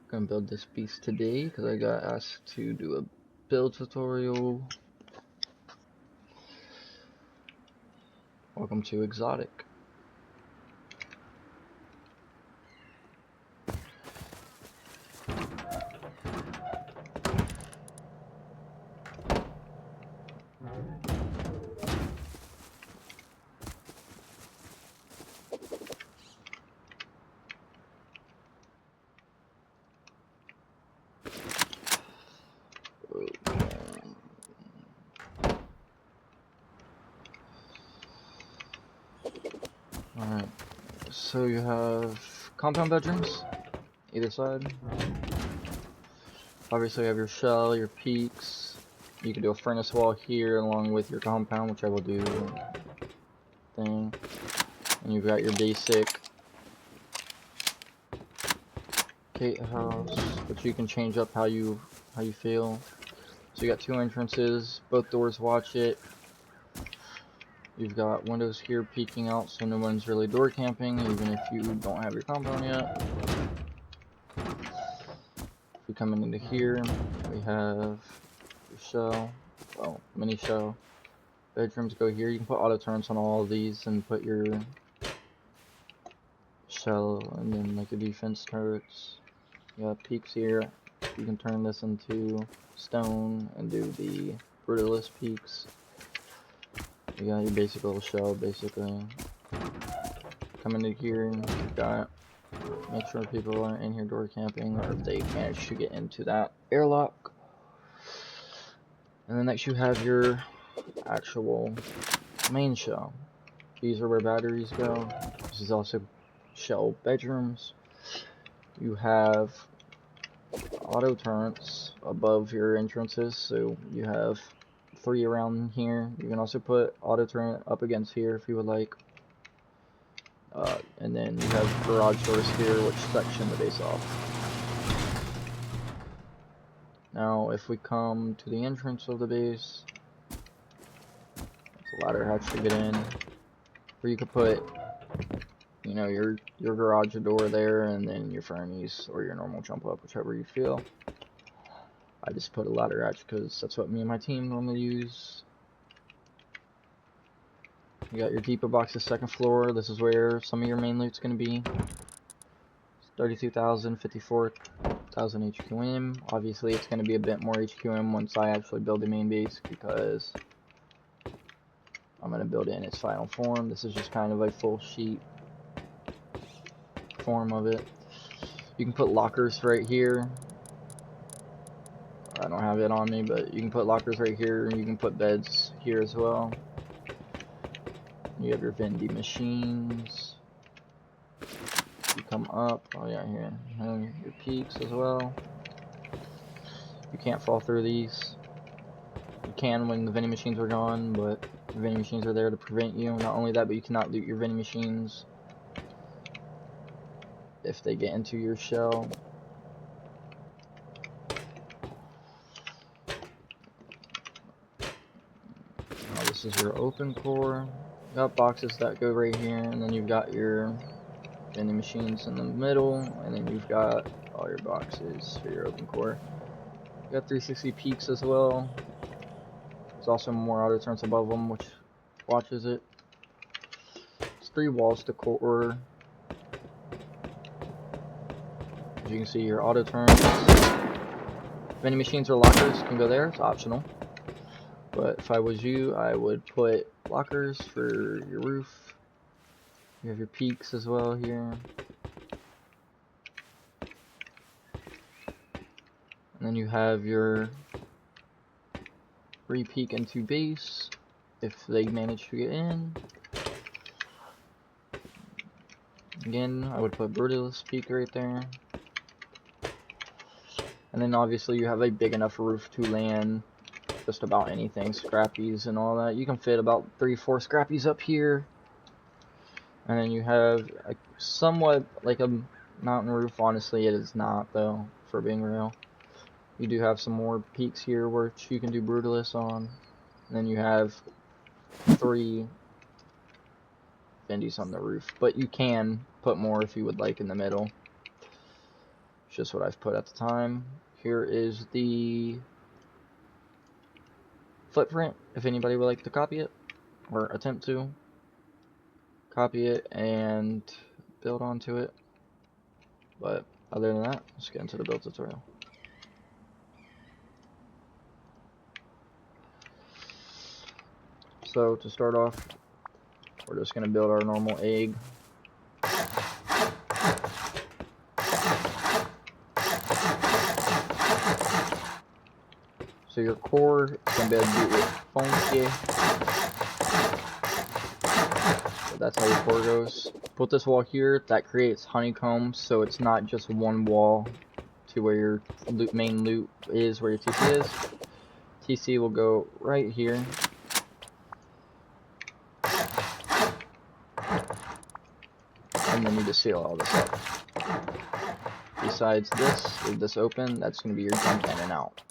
Gonna build this piece today because I got asked to do a build tutorial. Welcome to Exotic. Alright, so you have compound bedrooms, either side. Obviously you have your shell, your peaks. You can do a furnace wall here along with your compound, which I will do thing. And you've got your basic gatehouse, which you can change up how you feel. So you got two entrances, both doors watch it. You've got windows here peeking out, so no one's really door camping, even if you don't have your compound yet. If we come into here, we have your shell, well, mini shell. Bedrooms go here. You can put auto turrets on all of these and put your shell and then like the defense turrets. You got peaks here. You can turn this into stone and do the brutalist peaks. You got your basic little shell, basically. Come into here, you got make sure people aren't in here door camping, or if they manage to get into that airlock. And then next you have your actual main shell. These are where batteries go. This is also shell bedrooms. You have auto turrets above your entrances, so you have 3 around here. You can also put auto turret up against here if you would like. And then you have garage doors here, which section the base off. Now, if we come to the entrance of the base, it's a ladder hatch to get in, where you could put, you know, your garage door there, and then your furnace or your normal jump up, whichever you feel. I just put a ladder hatch because that's what me and my team normally use. You got your depot boxes, second floor. This is where some of your main loot's going to be. 32,000, 54,000 HQM. Obviously, it's going to be a bit more HQM once I actually build the main base because I'm going to build it in its final form. This is just kind of a full sheet form of it. You can put lockers right here. I don't have it on me, but you can put lockers right here, and you can put beds here as well. You have your Vendy machines. You come up, oh yeah, here, your peaks as well. You can't fall through these. You can when the vending machines are gone, but the vending machines are there to prevent you. Not only that, but you cannot loot your vending machines if they get into your shell. Now this is your open core. You got boxes that go right here, and then you've got your vending machines in the middle, and then you've got all your boxes for your open core. You got 360 peaks as well. There's also more auto turrets above them, which watches it. It's 3 walls to core. As you can see, your auto turrets. Vending machines or lockers can go there. It's optional. But if I was you, I would put lockers for your roof. You have your peaks as well here. And then you have your re-peak into base if they manage to get in. Again, I would put brutalist peak right there. And then obviously you have a big enough roof to land just about anything, scrappies and all that. You can fit about 3-4 scrappies up here. And then you have a somewhat like a mountain roof. Honestly, it is not though, for being real. You do have some more peaks here which you can do Brutalist on. And then you have 3 Fendis on the roof. But you can put more if you would like in the middle. It's just what I've put at the time. Here is the footprint, if anybody would like to copy it, or attempt to. Copy it and build onto it. But other than that, let's get into the build tutorial. So to start off, we're just going to build our normal egg. So your core can be built with funky. So that's how your core goes. Put this wall here, that creates honeycombs, so it's not just one wall to where your main loot is, where your TC is. TC will go right here. And then you just seal all this up. Besides this, leave this open, that's going to be your jump in and out.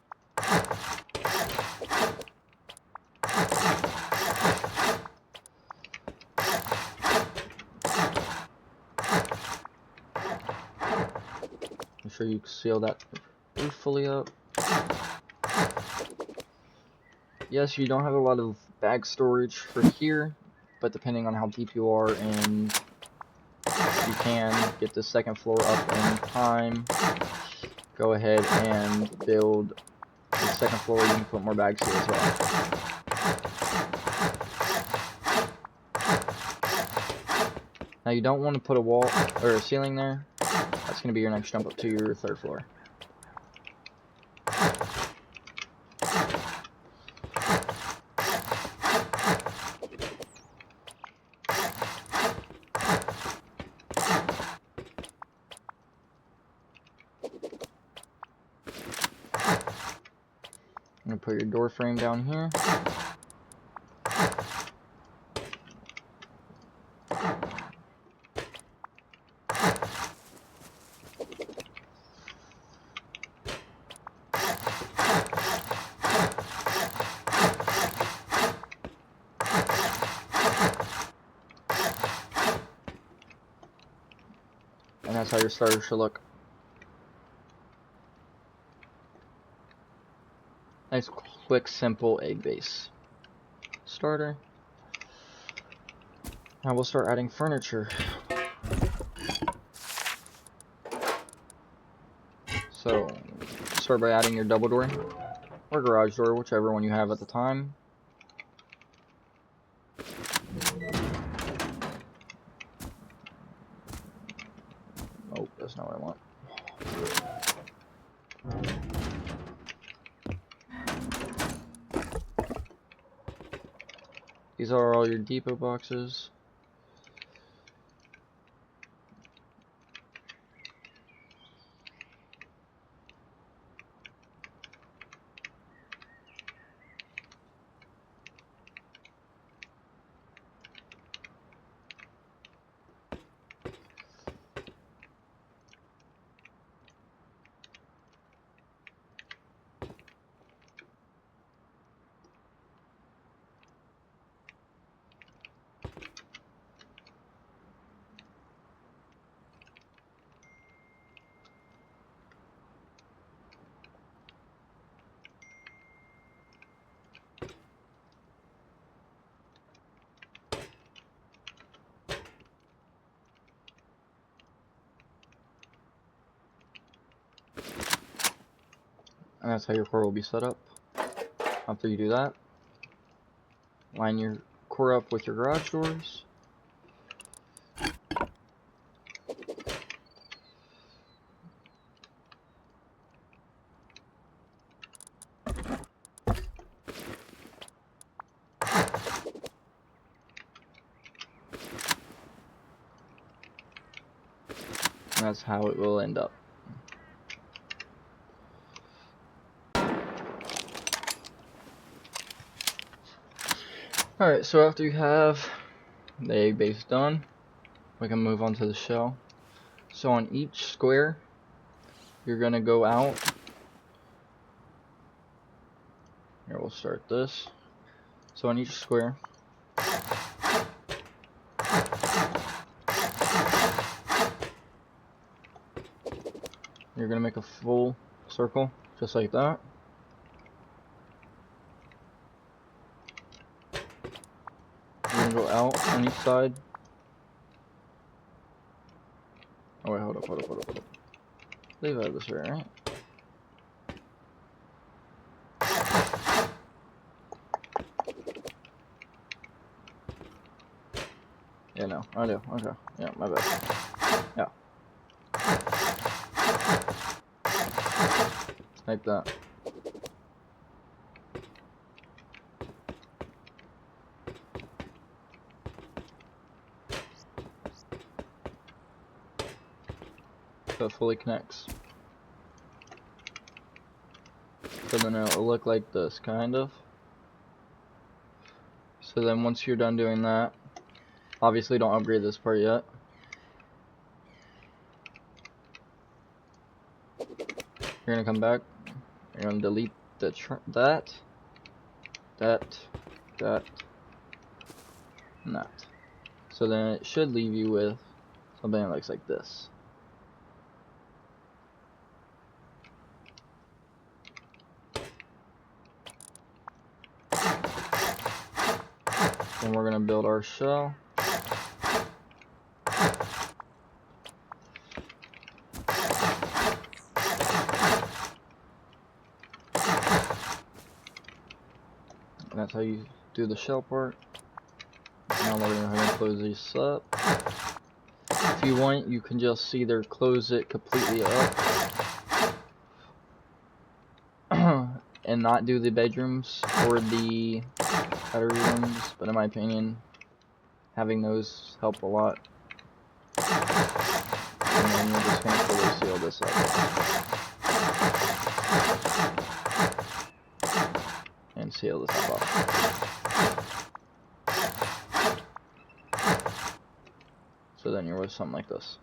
Make sure you seal that roof fully up. Yes, you don't have a lot of bag storage for here, but depending on how deep you are, and you can get the second floor up in time, go ahead and build the second floor. You can put more bags here as well. Now you don't want to put a wall or a ceiling there. That's going to be your next jump up to your third floor. I'm going to put your door frame down here. And that's how your starter should look. Nice, quick, simple egg base starter. Now we'll start adding furniture. So, start by adding your double door or garage door, whichever one you have at the time. Oh, that's not what I want. These are all your depot boxes. And that's how your core will be set up. After you do that, line your core up with your garage doors. And that's how it will end up. Alright, so after you have the egg base done, we can move on to the shell. So on each square, you're going to go out start this. So on each square, you're gonna make a full circle, just like that. You're gonna go out on each side. Oh wait, hold up. Leave out this way, right? Yeah, no, I do. Okay, yeah, my bad. Yeah. Like that. So it fully connects. So then it'll look like this, kind of. So then once you're done doing that, obviously don't upgrade this part yet. You're gonna come back. You're gonna delete the that, and that. So then it should leave you with something that looks like this. Then we're gonna build our shell. And that's how you do the shell part. Now we're gonna go ahead and close these up. If you want, you can just either close it completely up and not do the bedrooms or the battery rooms, but in my opinion, having those help a lot. And then you're just gonna fully seal this up. And seal this up off. So then you're with something like this.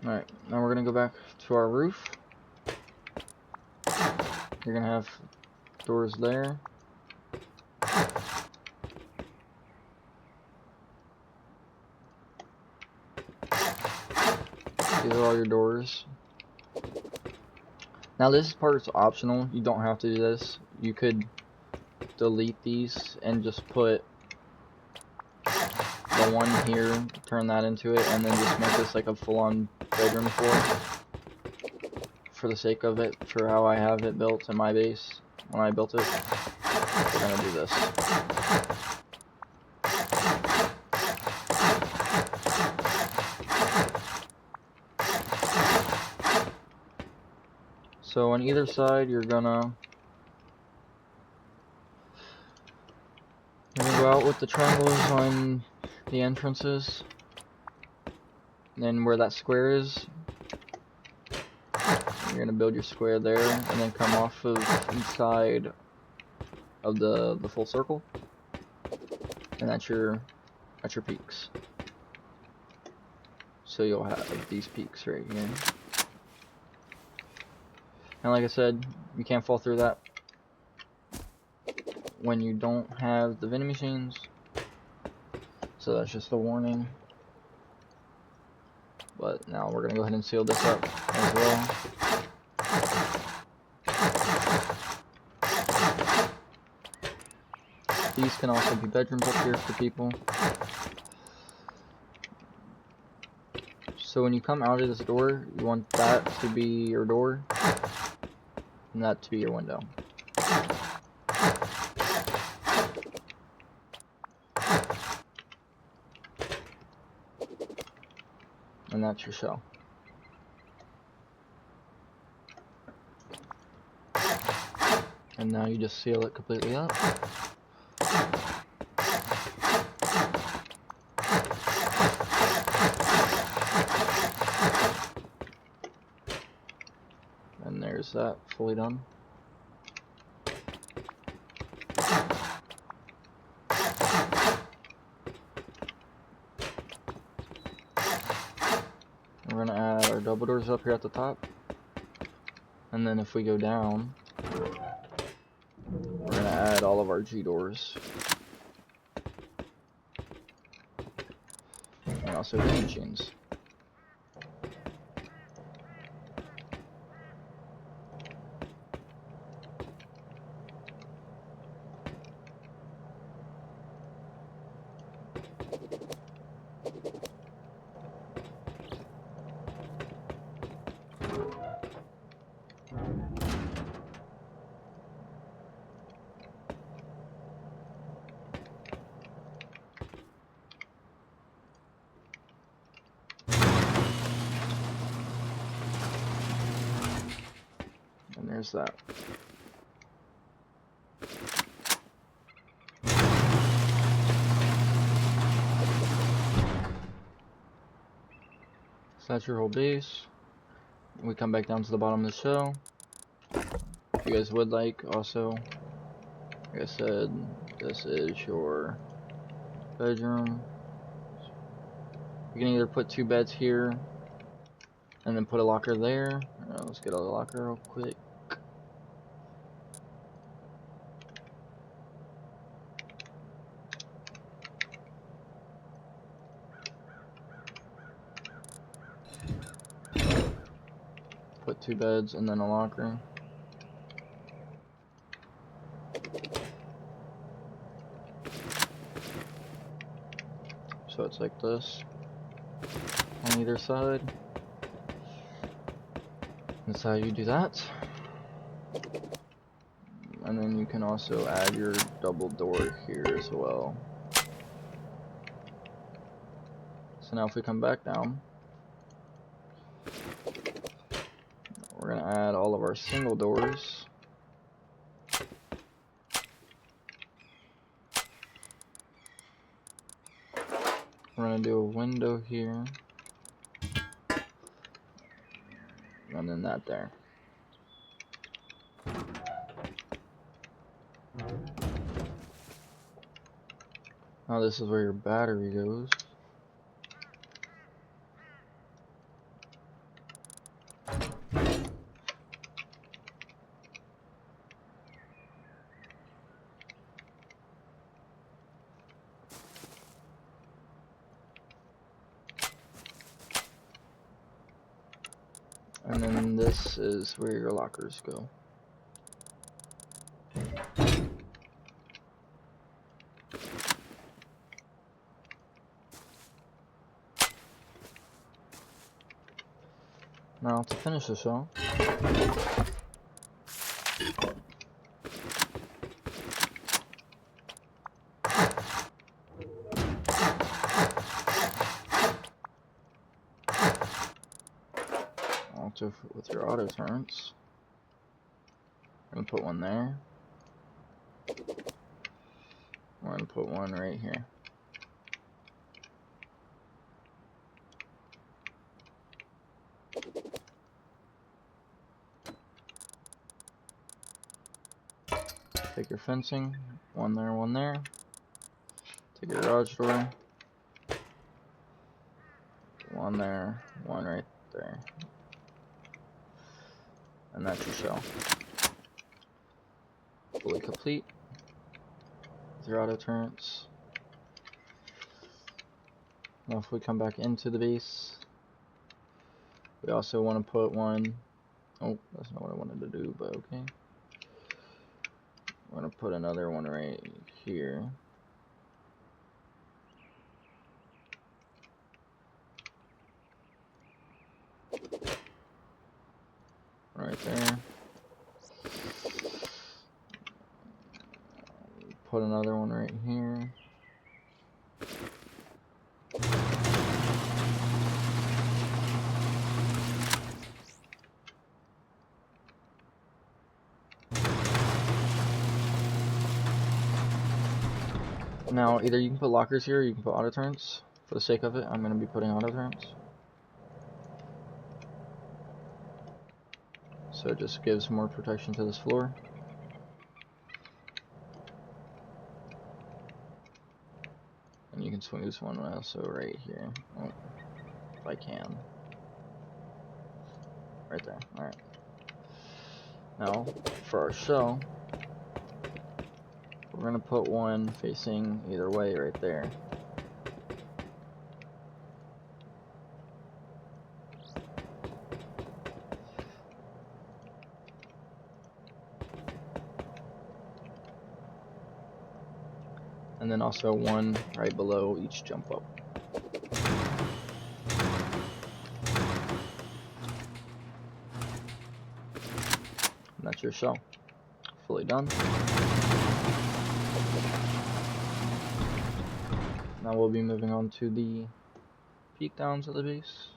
Alright, now we're gonna go back to our roof. You're gonna have doors there. These are all your doors. Now this part is optional. You don't have to do this. You could delete these and just put the one here, turn that into it, and then just make this like a full-on bedroom floor. For the sake of it, for how I have it built in my base, when I built it, we're gonna do this. So on either side, you're gonna go out with the triangles on the entrances. And then where that square is, you're gonna build your square there, and then come off of each side of the full circle, and that's your peaks. So you'll have these peaks right here. And like I said, you can't fall through that when you don't have the vending machines. So that's just a warning. But now we're gonna go ahead and seal this up as well. These can also be bedrooms up here for people. So when you come out of this door, you want that to be your door, and that to be your window. And that's your shell. And now you just seal it completely up. And there's that, fully done. We're gonna add our double doors up here at the top. And then if we go down, we're gonna add all of our G doors. And also vending machines. And there's that. So that's your whole base. We come back down to the bottom of the shell. If you guys would like, also, like I said, this is your bedroom. You can either put 2 beds here and then put a locker there. Let's get a locker real quick. Put 2 beds and then a locker. So it's like this on either side. That's how you do that. And then you can also add your double door here as well. So now if we come back down, we're going to add all of our single doors. We're going to do a window here. And then that there. Now this is where your battery goes. And then this is where your lockers go. Now to finish the show, also with your auto turrets, I'm gonna put one there. We're gonna put one right here. Take your fencing, one there, one there. Take your garage door, one there, one right there. And that's your shell. Fully complete with your auto turrets. Now if we come back into the base, we also want to put one, oh, that's not what I wanted to do, but okay. We're going to put another one right here. Right there. Put another one right here. Now, either you can put lockers here or you can put auto turrets. For the sake of it, I'm going to be putting auto turrets. So it just gives more protection to this floor. And you can swing this one also right here. Oh, if I can. Right there. Alright. Now, for our shell, we're going to put one facing either way right there. And then also one right below each jump up. And that's your shell. Fully done. Now we'll be moving on to the peak downs of the base.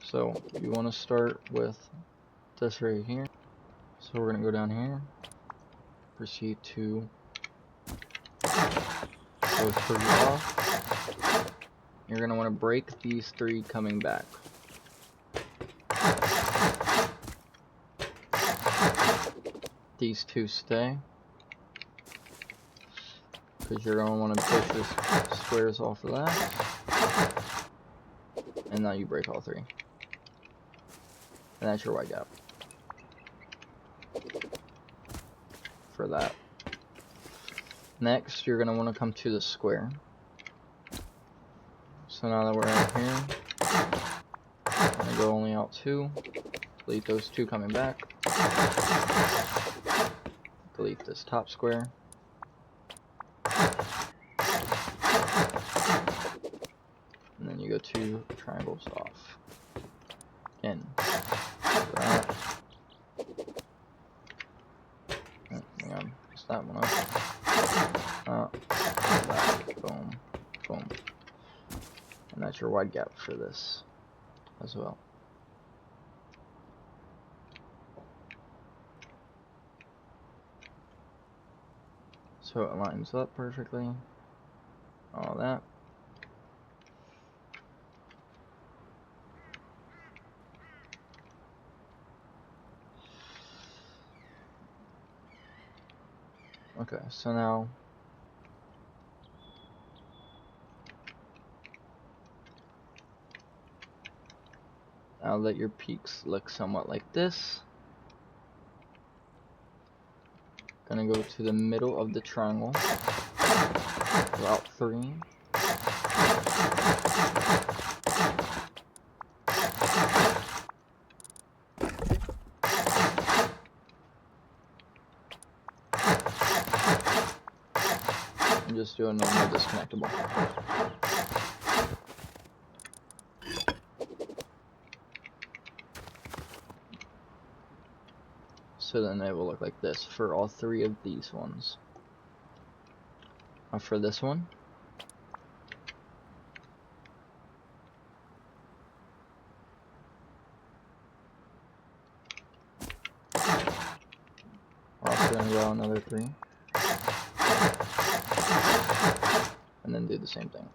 So you want to start with this right here. So we're going to go down here. Proceed to go 3 off. You're going to want to break these 3 coming back. These 2 stay, because you're going to want to push your squares off of that. And now you break all 3. And that's your wide gap for that. Next, you're going to want to come to the square. So now that we're out here, I'm going to go only out 2. Delete those 2 coming back. Delete this top square. And then you go to triangles off. Again. That. Oh, hang on. Mess that one up. That. Boom. Boom. And that's your wide gap for this as well. So it lines up perfectly. All that. Okay, so now let your peaks look somewhat like this. Gonna go to the middle of the triangle, route 3. And just do a normal disconnectable. So then it will look like this for all 3 of these ones. Now for this one, we're also going to go another 3. And then do the same thing.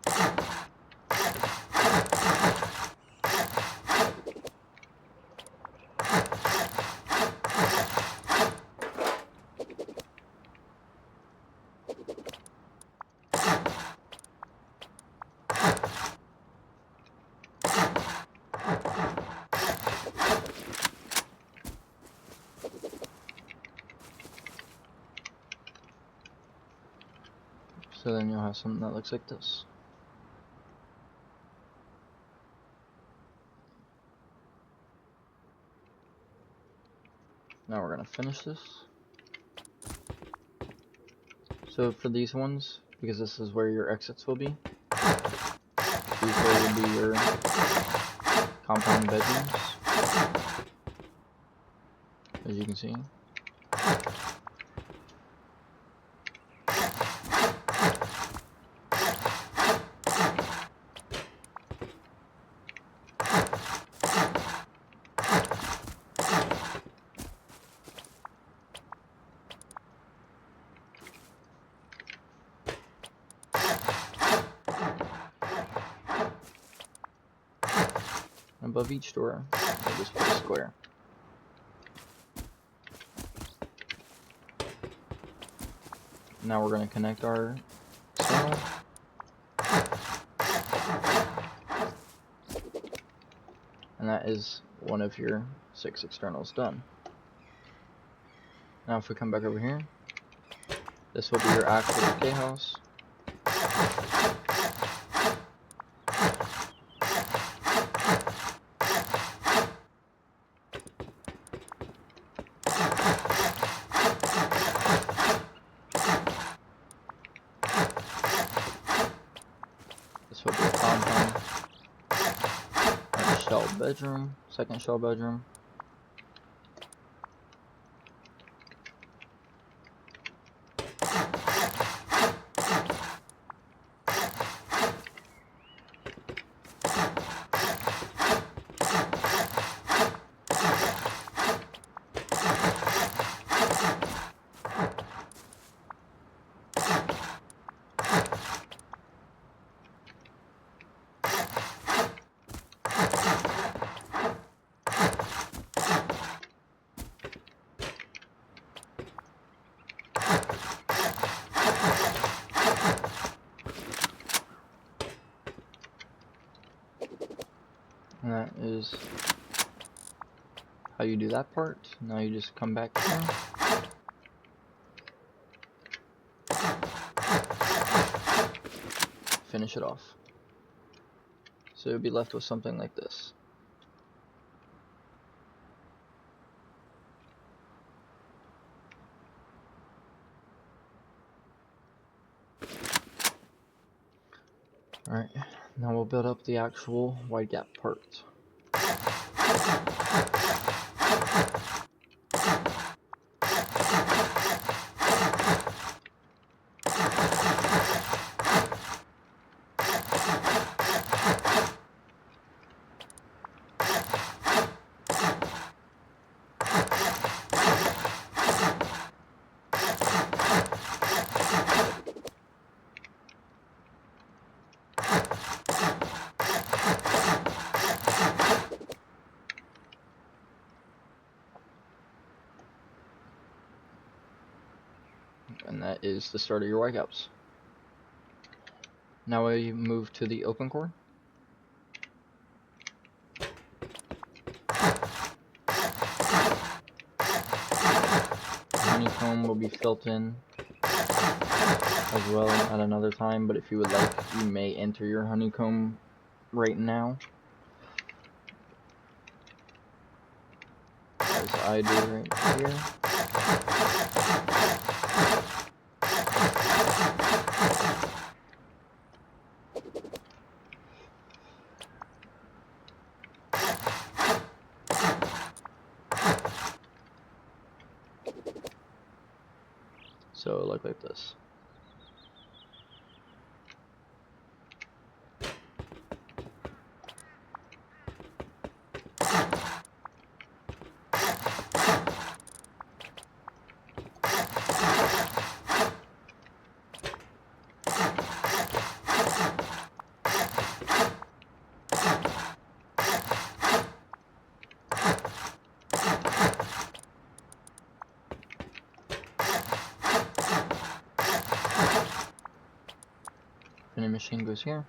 So then you'll have something that looks like this. Now we're going to finish this. So for these ones, because this is where your exits will be, these will be your compound bedrooms, as you can see. Above each door, we'll just put a square. Now we're going to connect our external. And And that is one of your 6 externals done. Now if we come back over here, this will be your actual K house. This will be a compound. Our shell bedroom, second shell bedroom. And that is how you do that part. Now you just come back here. Finish it off. So you'll be left with something like this. Alright, now we'll build up the actual wide gap part. And that is the start of your wide gaps. Now we move to the open core. Honeycomb will be filled in as well at another time, but if you would like, you may enter your honeycomb right now, as I do right here. So it'll look like this. Vending machine goes here.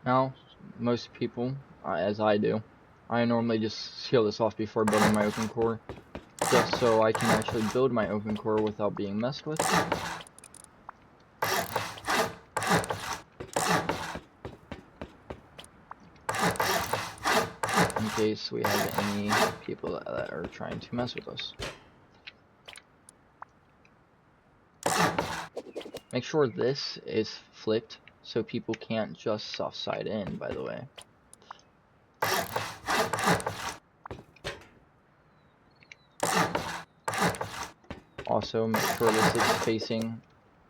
Now, most people, as I do, I normally just seal this off before building my open core, just so I can actually build my open core without being messed with. In case we have any people that are trying to mess with us. Make sure this is flipped so people can't just soft side in, by the way. Also, make sure this is facing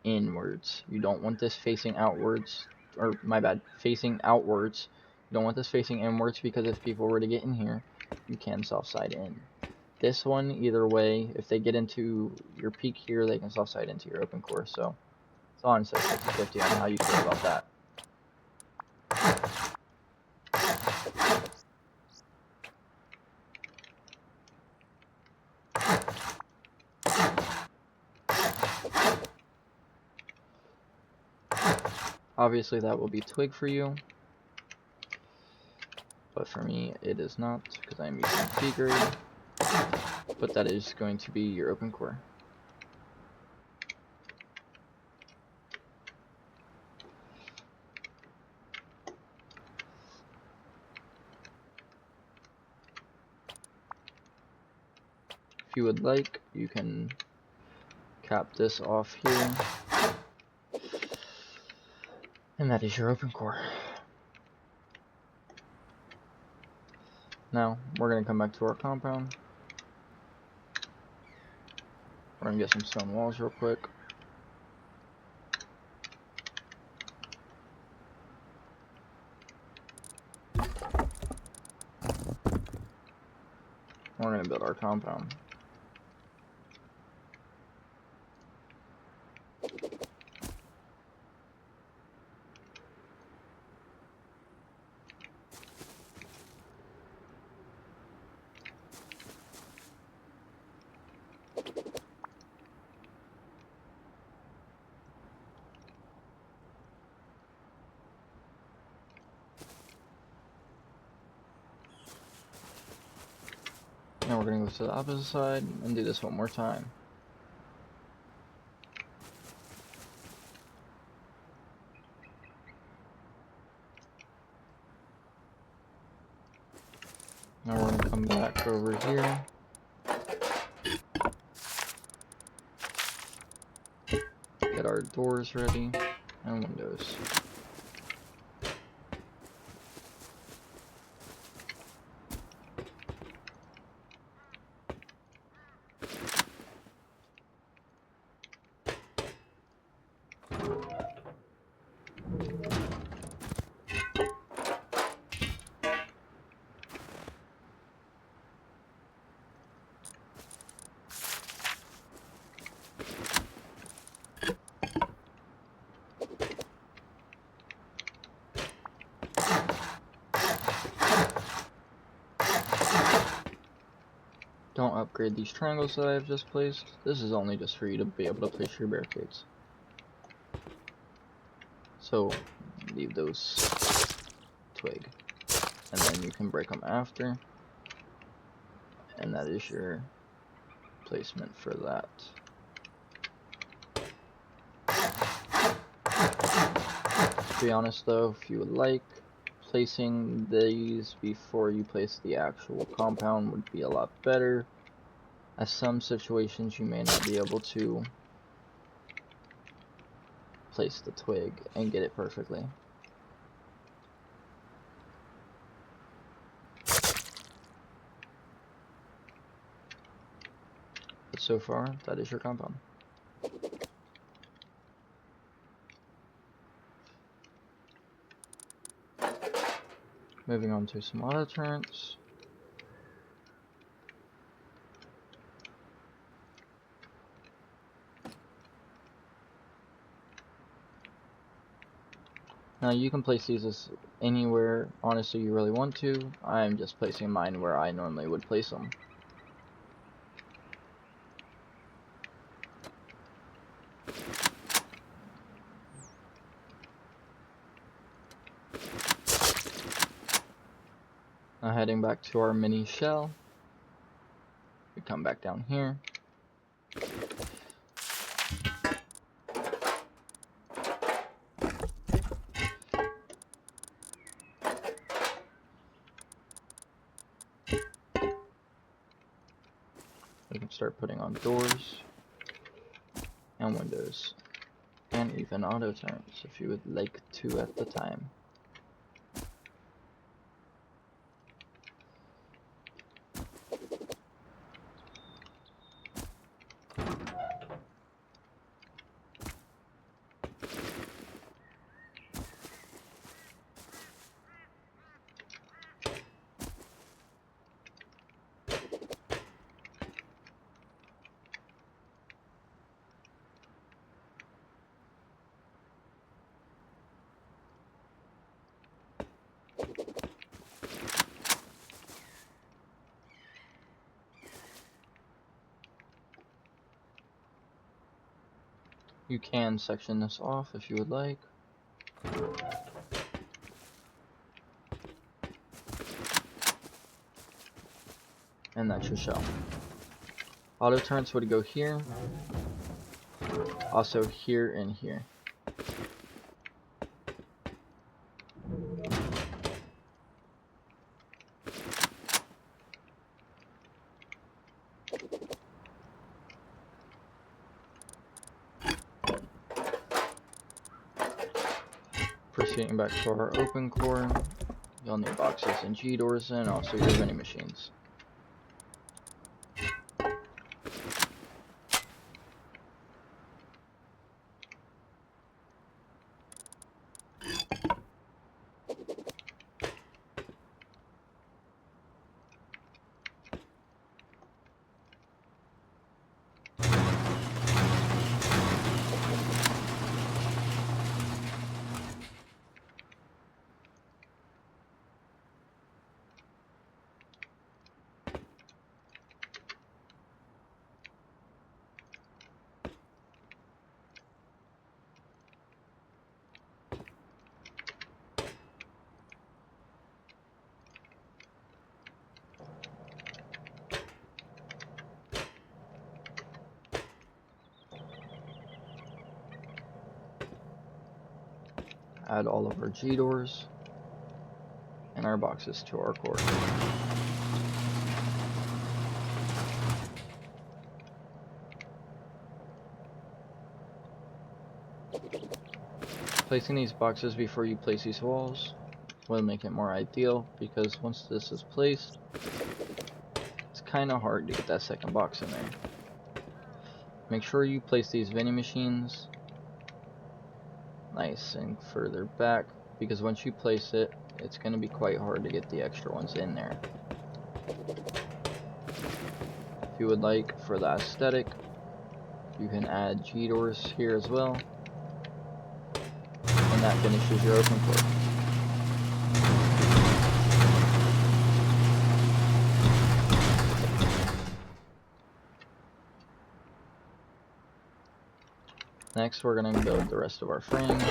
inwards. You don't want this facing outwards. or my bad, facing outwards. You don't want this facing inwards because if people were to get in here, you can soft side in. This one, either way, if they get into your peak here, they can soft side into your open core. So it's honestly 50-50 on how you feel about that. Obviously that will be twig for you, but for me it is not because I'm using B grade, but that is going to be your open core. If you would like, you can cap this off here, and that is your open core. Now, we're going to come back to our compound. We're going to get some stone walls real quick. We're going to build our compound. Now we're going to go to the opposite side and do this one more time. Now we're going to come back over here. Get our doors ready and windows. Don't upgrade these triangles that I've just placed. This is only just for you to be able to place your barricades. So leave those twig, and then you can break them after, and that is your placement for that. To be honest though, if you would like, placing these before you place the actual compound would be a lot better, as some situations you may not be able to place the twig and get it perfectly. But so far, that is your compound. Moving on to some auto turrets. Now you can place these as anywhere, honestly, you really want to. I'm just placing mine where I normally would place them. Now heading back to our mini shell, we come back down here. We can start putting on doors and windows, and even auto turrets if you would like to at the time. You can section this off if you would like. And that's your shell. Auto turrets would go here. Also here and here. Proceeding back to our open core, you'll need boxes and G doors and also your vending machines. Add all of our G doors and our boxes to our core. Placing these boxes before you place these walls will make it more ideal, because once this is placed, it's kind of hard to get that second box in there. Make sure you place these vending machines nice and further back, because once you place it, it's going to be quite hard to get the extra ones in there. If you would like, for the aesthetic, you can add G doors here as well, and that finishes your open core. Next, we're going to build the rest of our frames.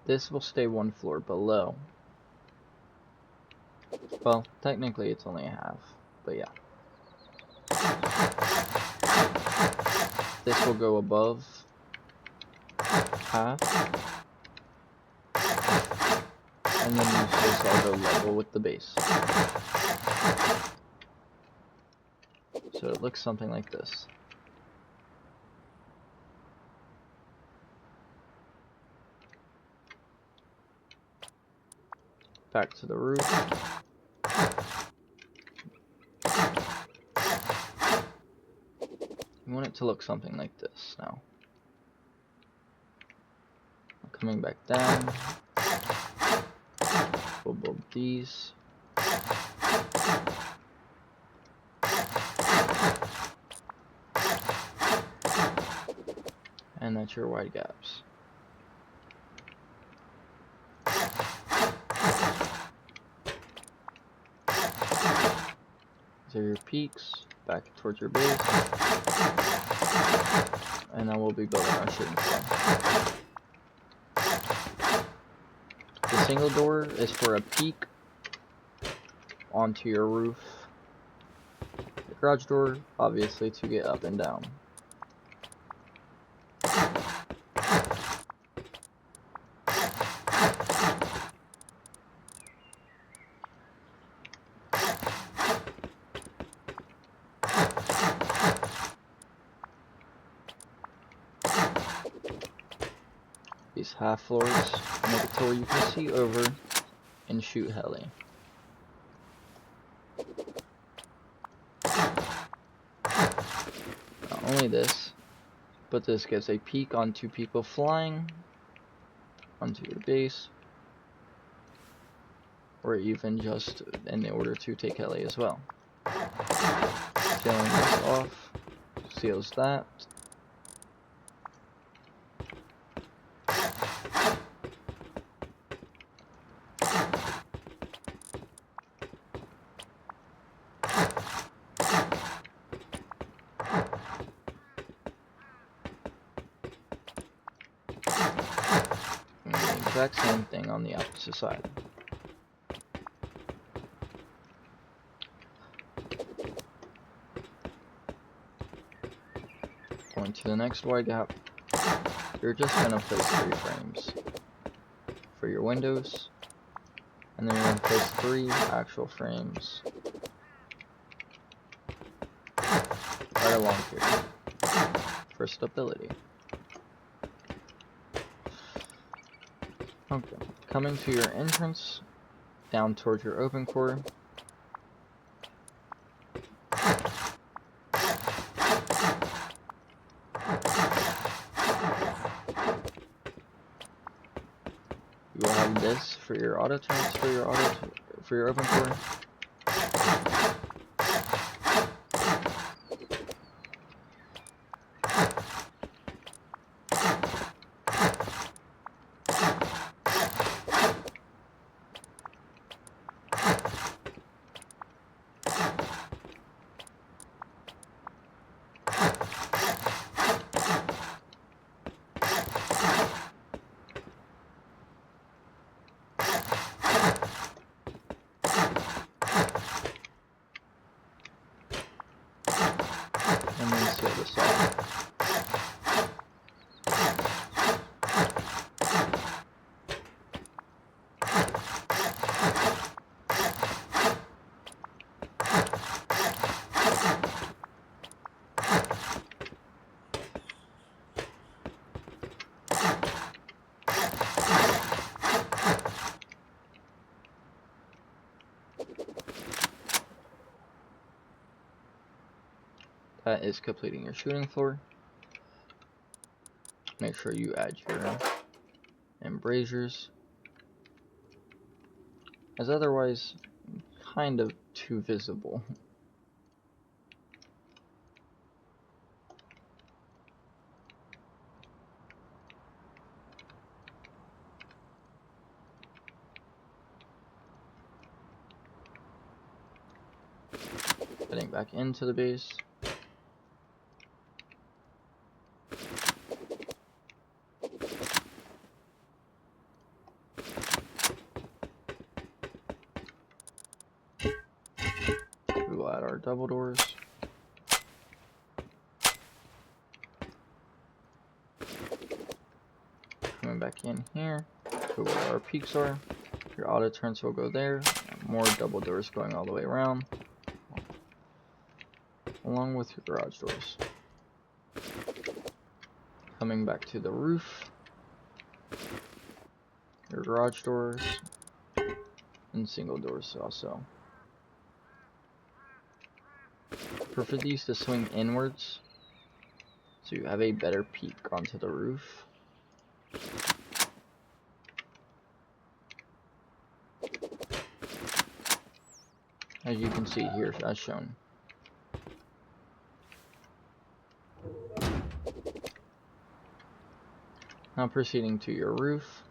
This will stay one floor below. Well, technically it's only a half, but yeah. This will go above half, and then this all go level with the base. So it looks something like this. Back to the roof. You want it to look something like this now. Coming back down. We'll build these. And that's your wide gaps. These are your peaks, back towards your base. And then we'll be building our shooting floor. The single door is for a peak onto your roof. The garage door, obviously, to get up and down. These half floors make it to where you can see over and shoot heli. Not only this, but this gets a peek onto people flying onto your base, or even just in order to take heli as well. Tailing this off seals that. And the exact same thing on the opposite side. Going to the next wide gap, you're just going to place 3 frames for your windows, and then you're going to place 3 actual frames right along here for stability. Okay, coming to your entrance, down towards your open core, you will have this for your auto turns for your open core. And then seal this off. That is completing your shooting floor. Make sure you add your embrasures, as otherwise kind of too visible. Heading back into the base. We will add our double doors. Coming back in here to where our peaks are. Your auto turns will go there. More double doors going all the way around, along with your garage doors. Coming back to the roof, your garage doors, and single doors also. Prefer these to swing inwards, so you have a better peak onto the roof. As you can see here, as shown. Now proceeding to your roof.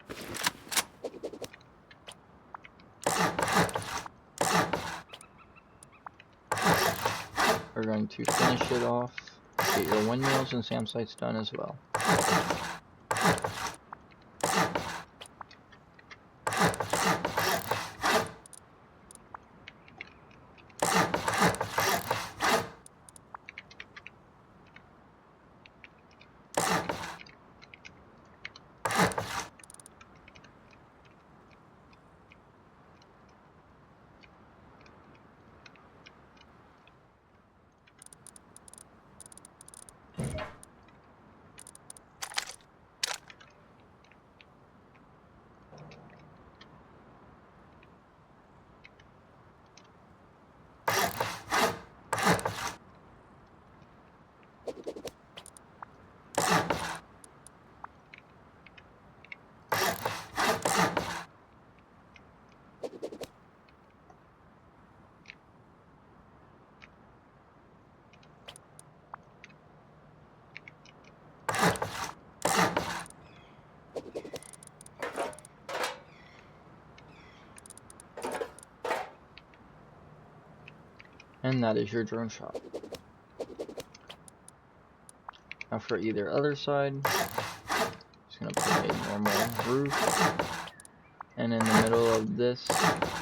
We're going to finish it off. Get your windmills and SAM sites done as well. And that is your drone shop. Now for either other side, just gonna put a normal roof, and in the middle of this,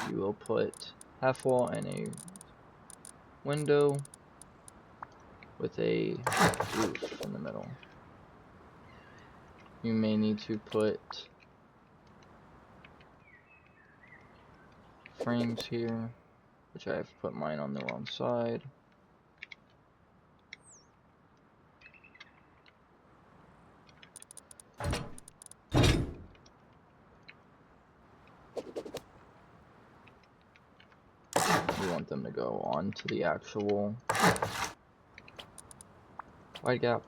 you will put half wall and a window with a roof in the middle. You may need to put frames here, which I have put mine on the wrong side. You want them to go onto the actual wide gap.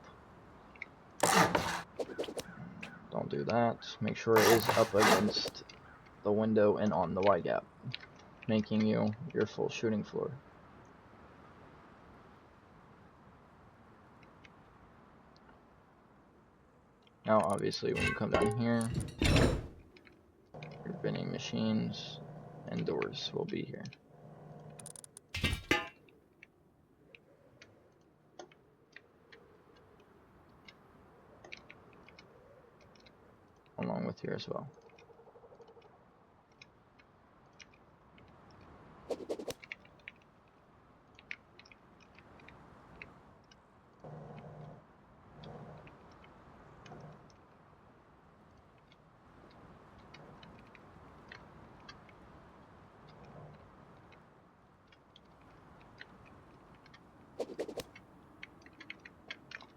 Don't do that. Make sure it is up against the window and on the wide gap, making you your full shooting floor. Now obviously when you come down here, your vending machines and doors will be here. Along with here as well.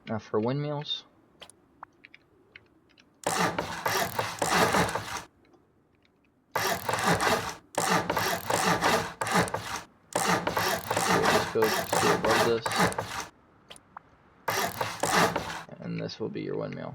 Now for windmills, just go to above this, and this will be your windmill.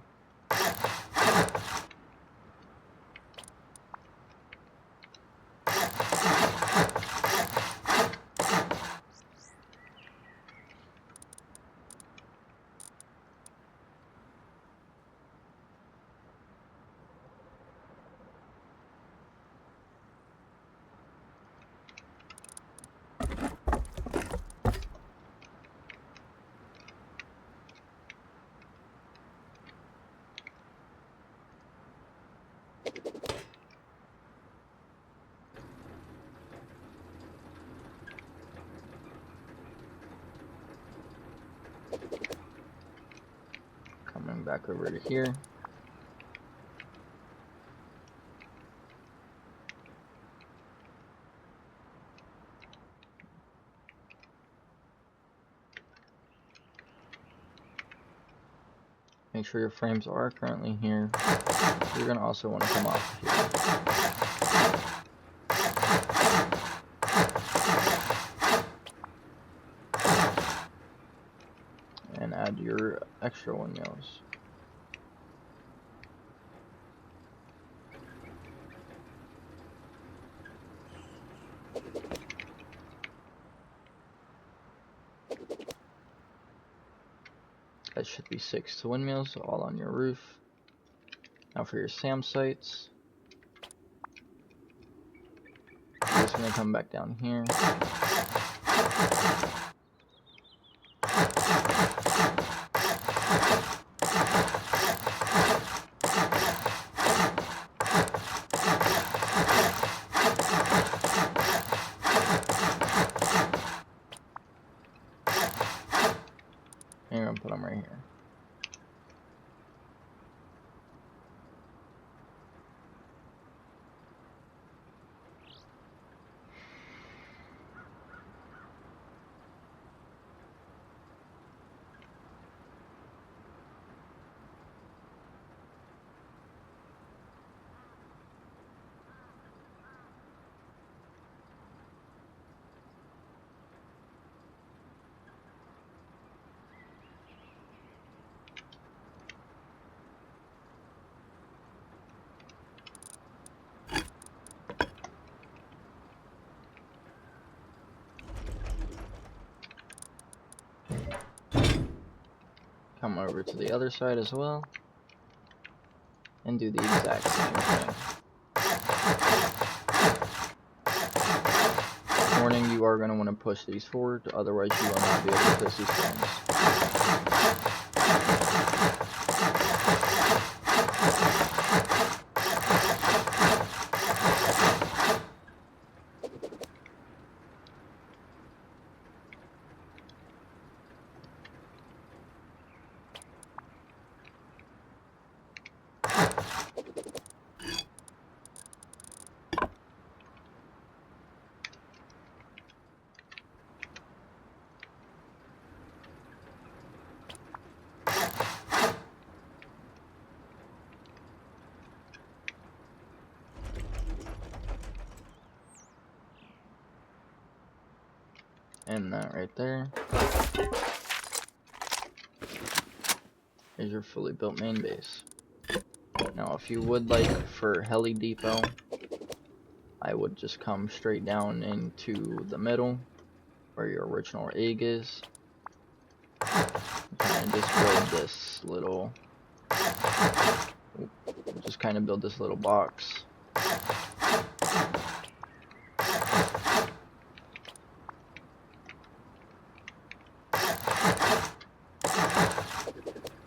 Coming back over to here. Make sure your frames are currently here. You're going to also want to come off here. And add your extra windmills. That should be 6 windmills, all on your roof. Now for your SAM sites, you're just going to come back down here. And you're going to put them right here. Come over to the other side as well, and do the exact same thing. Warning, you you are going to want to push these forward, otherwise you will not be able to push these frames. And that right there is your fully built main base. Now if you would like for heli depot, I would just come straight down into the middle where your original egg is. And just build this little, just kind of build this little box.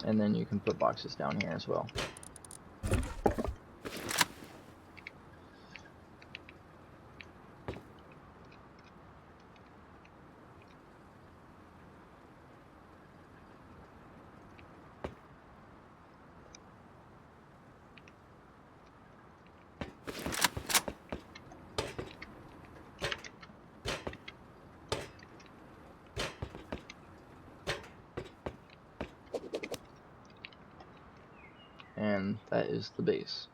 And then you can put boxes down here as well. And that is the base.